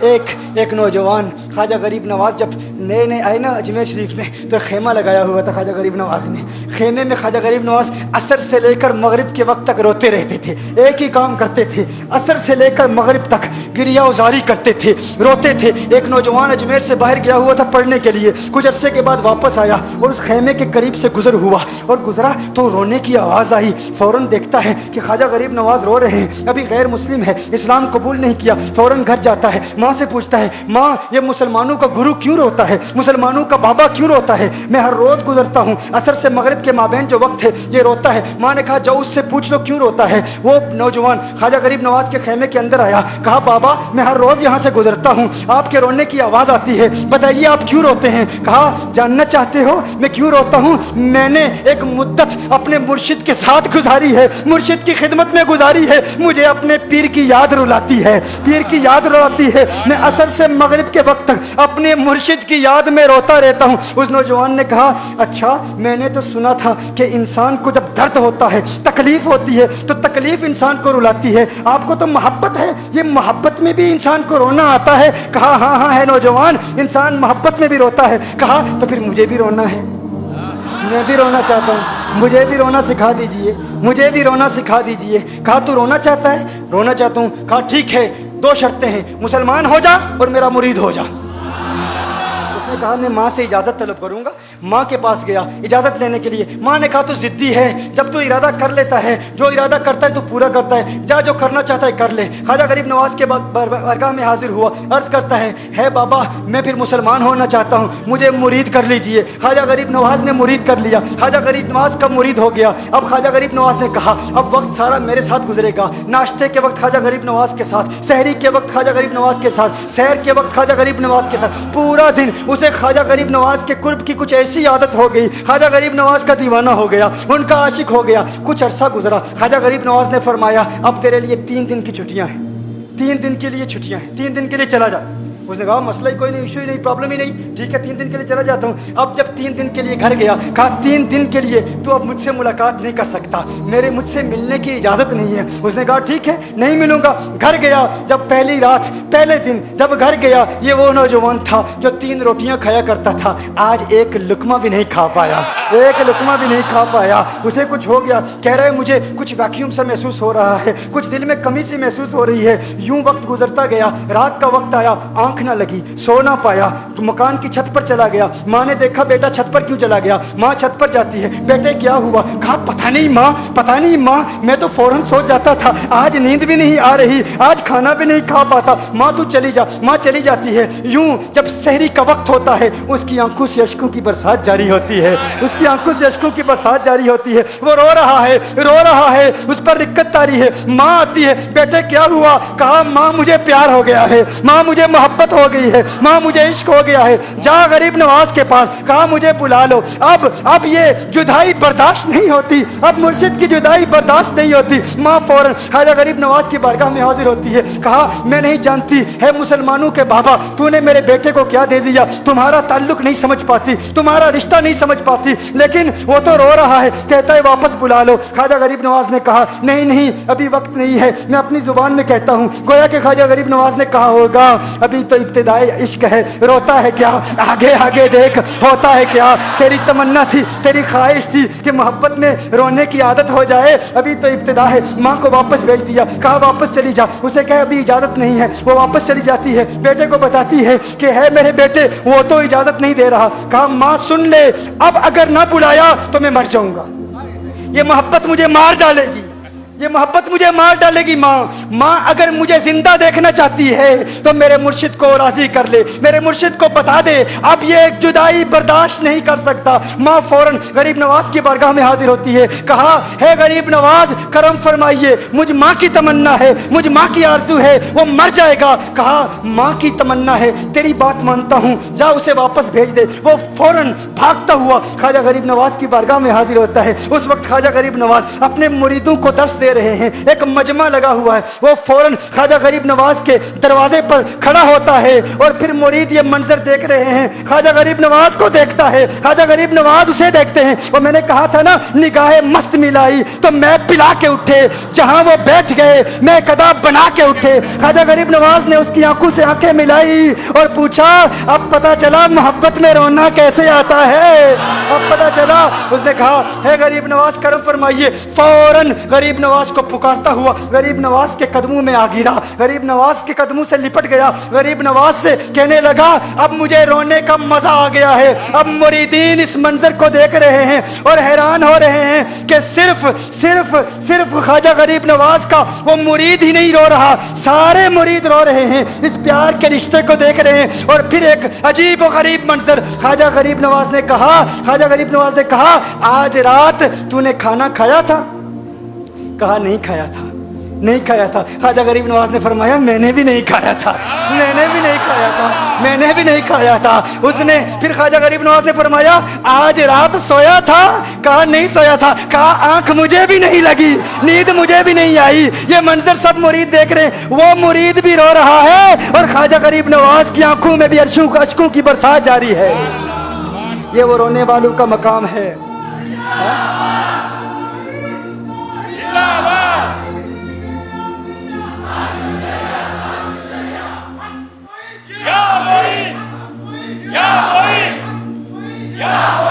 एक नौजवान ख्वाजा गरीब नवाज जब नए नए आए ना अजमेर शरीफ में, तो खेमा लगाया हुआ था ख्वाजा गरीब नवाज ने। खेमे में ख्वाजा गरीब नवाज असर से लेकर मगरिब के वक्त तक रोते रहते थे। एक ही काम करते थे, असर से लेकर मगरिब तक गिरिया उजारी करते थे, रोते थे। एक नौजवान अजमेर से बाहर गया हुआ था पढ़ने के लिए, कुछ अरसे के बाद वापस आया और उस खेमे के करीब से गुजर हुआ और गुजरा तो रोने की आवाज़ आई। फ़ौरन देखता है कि ख्वाजा गरीब नवाज रो रहे हैं, अभी गैर मुस्लिम है, इस्लाम कबूल नहीं किया। फ़ौरन घर जाता है, माँ से पूछता है, माँ ये मुसलमानों का गुरु क्यों रोता है, मुसलमानों का बाबा क्यों रोता है? मैं हर रोज़ गुजरता हूँ, असर से मगरिब के माबैन जो वक्त है ये रोता है। माँ ने कहा जाओ उससे पूछ लो क्यों रोता है। वो नौजवान ख्वाजा गरीब नवाज के खेमे के अंदर आया, कहा बाबा मैं हर रोज़ यहाँ से गुजरता हूँ, आपके रोने की आवाज़ आती है, बताइए आप क्यों रोते हैं? कहा जानना चाहते हो मैं क्यों रोता हूँ? मैंने एक मुद्दत अपने मुर्शिद के साथ गुजारी है, मुर्शिद की खिदमत में गुजारी है, मुझे अपने पीर की याद रुलाती है, पीर की याद रुलाती है। मैं असर से मगरिब के वक्त तक अपने मुर्शिद की याद में रोता रहता हूँ। उस नौजवान ने कहा अच्छा मैंने तो सुना था कि इंसान को जब दर्द होता है, तकलीफ होती है, तो तकलीफ इंसान को रुलाती है, आपको तो मोहब्बत है, ये मोहब्बत में भी इंसान को रोना आता है? कहा हाँ हाँ है नौजवान, इंसान मोहब्बत में भी रोता है। कहा तो फिर मुझे भी रोना है, मैं भी रोना चाहता हूँ, मुझे भी रोना सिखा दीजिए, मुझे भी रोना सिखा दीजिए। कहा तू रोना चाहता है? रोना चाहता हूँ। कहा ठीक है, दो शर्तें हैं, मुसलमान हो जा और मेरा मुरीद हो जा। उसने कहा मैं माँ से इजाज़त तलब करूँगा। माँ के पास गया इजाज़त लेने के लिए। माँ ने कहा तू ज़िद्दी है, जब तू इरादा कर लेता है, जो इरादा करता है तू पूरा करता है, जा जो करना चाहता है कर ले। ख्वाजा गरीब नवाज के बारगाह में हाजिर हुआ, अर्ज़ करता है बाबा मैं फिर मुसलमान होना चाहता हूँ, मुझे मुरीद कर लीजिए। ख्वाजा गरीब नवाज ने मुरीद कर लिया, ख्वाजा गरीब नवाज का मुरीद हो गया। अब ख्वाजा गरीब नवाज ने कहा अब वक्त सारा मेरे साथ गुजरेगा, नाश्ते के वक्त ख्वाजा गरीब नवाज के साथ, सहरी के वक्त ख्वाजा गरीब नवाज के साथ, सैर के वक्त ख्वाजा गरीब नवाज के साथ, पूरा दिन उसे ख्वाजा गरीब नवाज के कुर्ब की कुछ ऐसी आदत हो गई, ख्वाजा गरीब नवाज का दीवाना हो गया, उनका आशिक हो गया। कुछ अरसा गुजरा, ख्वाजा गरीब नवाज ने फरमाया अब तेरे लिए 3 दिन की छुट्टियां हैं, 3 दिन के लिए छुट्टियां हैं, 3 दिन के लिए चला जा। उसने कहा मसला ही कोई नहीं, इशू ही नहीं, प्रॉब्लम ही नहीं, ठीक है 3 दिन के लिए चला जाता हूँ। अब जब 3 दिन के लिए घर गया, कहा 3 दिन के लिए तू अब मुझसे मुलाकात नहीं कर सकता, मेरे मुझसे मिलने की इजाज़त नहीं है। उसने कहा ठीक है नहीं मिलूंगा। घर गया, जब पहली रात पहले दिन जब घर गया, ये वो नौजवान था जो 3 रोटियां खाया करता था, आज एक लुकमा भी नहीं खा पाया, एक लुकमा भी नहीं खा पाया। उसे कुछ हो गया, कह रहा है मुझे कुछ वैक्यूम सा महसूस हो रहा है, कुछ दिल में कमी सी महसूस हो रही है। यूं वक्त गुजरता गया, रात का वक्त आया, आंख ना लगी, सो ना पाया, तो मकान की छत पर चला गया। माँ ने देखा बेटा छत पर क्यों चला गया? माँ छत पर जाती है, बेटे क्या हुआ? कहा पता नहीं माँ, पता नहीं माँ, मैं तो फौरन सो जाता था, आज नींद भी नहीं आ रही, आज खाना भी नहीं खा पाता। माँ तू चली जा। माँ चली जाती है। यूं जब सहरी का वक्त होता है, उसकी आंखों से अश्कों की बरसात जारी होती है, उसकी आंखों से अश्कों की बरसात जारी होती है। वो रो रहा है, रो रहा है, उस पर दिक्कत तारी है। माँ आती है, बेटे क्या हुआ? कहा माँ मुझे प्यार हो गया है, माँ मुझे मोहब्बत हो गई है, माँ मुझे इश्क हो गया है, जा गरीब नवाज के पास, कहा मुझे बुला लो। अब ये जुदाई बर्दाश्त नहीं होती, अब मुर्शिद की जुदाई बर्दाश्त नहीं होती। माँ फौरन ख्वाजा गरीब नवाज की बारगाह में हाजिर होती है। कहा मैं नहीं जानती है मुसलमानों के बाबा, तूने मेरे बेटे को क्या दे दिया, तुम्हारा ताल्लुक नहीं समझ पाती, तुम्हारा रिश्ता नहीं समझ पाती, लेकिन वो तो रो रहा है, कहता है वापस बुला लो। ख्वाजा गरीब नवाज ने कहा नहीं नहीं अभी वक्त नहीं है, मैं अपनी जुबान में कहता हूँ। गोया कि ख्वाजा गरीब नवाज ने कहा होगा अभी तो इब्तिदाई इश्क है, रोता है क्या, आगे आगे देख होता है क्या। तेरी तमन्ना थी, तेरी ख्वाहिश थी कि मोहब्बत में रोने की आदत हो जाए, अभी तो इब्तिदा है। माँ को वापस भेज दिया, कहा वापस चली जा। उसे कहा अभी इजाज़त नहीं है, वो वापस चली जाती है, बेटे को बताती है कि है मेरे बेटे वो तो इजाज़त नहीं दे रहा। कहा माँ सुन ले, अब अगर ना बुलाया तो मैं मर जाऊंगा, ये मोहब्बत मुझे मार डालेगी, ये मोहब्बत मुझे मार डालेगी। माँ अगर मुझे जिंदा देखना चाहती है तो मेरे मुर्शिद को राजी कर ले, मेरे मुर्शिद को बता दे अब ये जुदाई बर्दाश्त नहीं कर सकता। माँ फौरन गरीब नवाज की बारगाह में हाजिर होती है। कहा है गरीब नवाज करम फरमाइए, मुझ माँ की तमन्ना है, मुझ माँ की आरज़ू है, वो मर जाएगा। कहा माँ की तमन्ना है, तेरी बात मानता हूँ, जा उसे वापस भेज दे। वो फौरन भागता हुआ ख्वाजा गरीब नवाज की बारगाह में हाजिर होता है। उस वक्त ख्वाजा गरीब नवाज अपने मुरीदों को दर्स दे दे रहे हैं, एक मजमा लगा हुआ है। वो फौरन ख्वाजा गरीब नवाज के दरवाजे पर खड़ा होता है और फिर मुरीद ये मंजर देख रहे हैं, ख्वाजा गरीब नवाज को देखता है, ख्वाजा गरीब नवाज उसे देखते हैं। और मैंने कहा था ना, निगाहें मस्त मिलाई तो मैं पिला के उठे, जहां वो बैठ गए मैं कदा बना के उठे। ख्वाजा गरीब नवाज ने उसकी आंखों से आंखें मिलाई और पूछा, अब पता चला मोहब्बत में रोना कैसे आता है, अब पता चला। उसने कहा, है गरीब नवाज करम फरमाइए। फौरन गरीब नवाज को पुकारता हुआ गरीब नवाज के कदमों में आ गिरा, गरीब नवाज के कदमों से लिपट गया, गरीब नवाज से कहने लगा, अब मुझे रोने का मजा आ गया है। अब मुरीदीन इस मंजर को देख रहे हैं और हैरान हो रहे हैं कि सिर्फ सिर्फ सिर्फ ख्वाजा गरीब नवाज का वो मुरीद ही नहीं रो रहा, सारे मुरीद रो रहे हैं, इस प्यार के रिश्ते को देख रहे हैं। और फिर एक अजीब और गरीब मंजर, ख्वाजा गरीब नवाज ने कहा, ख्वाजा गरीब नवाज ने कहा, आज रात तूने खाना खाया था? कहा, नहीं खाया था, नहीं खाया था। ख्वाजा गरीब नवाज ने फरमाया, मैंने भी नहीं खाया था, मैंने भी नहीं खाया था, मैंने भी नहीं खाया था। उसने फिर ख्वाजा गरीब नवाज ने फरमाया, आज रात सोया था? कहा, नहीं सोया था। कहा, आंख मुझे भी नहीं लगी, नींद मुझे भी नहीं आई। ये मंजर सब मुरीद देख रहे हैं, वो मुरीद भी रो रहा है और ख्वाजा गरीब नवाज की आंखों में भी अश्कों की बरसात जारी है। ये वो रोने वालों का मकाम है।